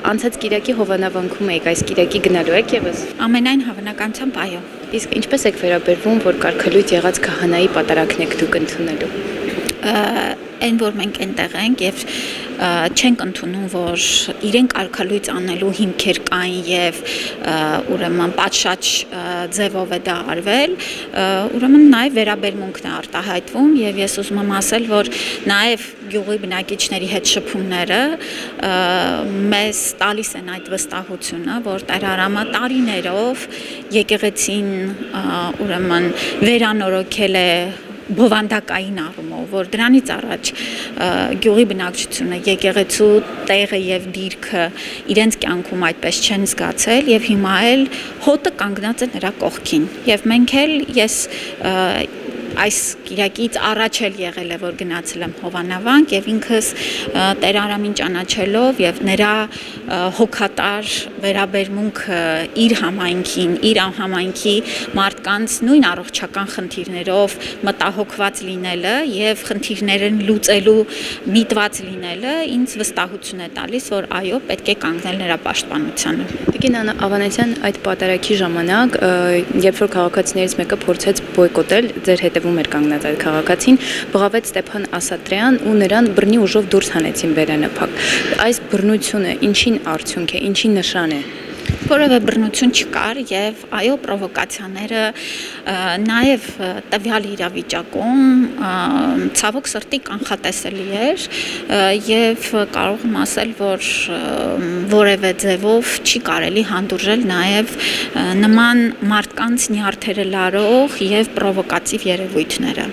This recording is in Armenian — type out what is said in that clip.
Անցած Կիրակի Հովանավանքում եք, այս Կիրակի գնալու եք եւս։ Ամենայն հավանականությամբ այո։ Իսկ ինչպես եք վերաբերվում, որ կարգելույթ եղած քահանայի պատարագն եք դուք ընդունելու։ Այն որ մենք այնտեղ ենք եւ չենք ընդունում, որ իրենք արգելույթ անելու հիմքեր կային եւ ուրեմն պատշաճ ձևով է դա արվել, ուրեմն նաեւ վերաբերմունքն է արտահայտվում եւ ես ուզում եմ ասել, որ նաեւ գյուղի բնակիչների հետ շփումները մեզ տալիս են այդ վստահությունը, որ Տեր Արամը տարիներով եկեղեցին ուրեմն վերանորոգել է բովանդակային առումով, որ դրանից առաջ գյուղի բնակչությունը եկեղեցու տեղը եւ դիրքը իրենց կյանքում այդպես չեն զգացել եւ հիմա էլ հոտը կանգնած է նրա կողքին եւ մենք էլ ես այս Կիրակից առաջ էլ եղել է որ գնացել եմ Հովանավանք եւ ինքս Տեր Արամին ճանաչելով եւ նրա հոգատար վերաբերմունքը իր համայնքին, իր համայնքի մարդկանց նույն առողջական խնդիրներով մտահոգված լինելը եւ խնդիրներն լուծելու միտված լինելը ինձ վստահություն է տալիս, որ այո, պետք է կանգնել նրա պաշտպանությանը։ Տիկին Ավանեսյան, այդ պատարագի ժամանակ, երբ որ քաղաքացիներից մեկը փորձեց բոյկոտել, ձեր հետևում էր կանգնած այդ քաղաքացին, բղավեց Ստեփան Ասատրյան ու նրան բռնի ուժով դուրս հանեցին վերանափակ։ Այս բռնությունը ինչին արդյունք է, ինչի նշան է։ Որևէ բռնություն չկար եւ այո պրովոկացիաները նաեւ տվյալ իրավիճակում ցավոք սրտի կանխատեսելի էր եւ կարող եմ ասել, որ որևէ ձևով չի կարելի հանդուրժել նաեւ նման մարդկանց նյարդերը լարող եւ պրովոկատիվ երևույթները։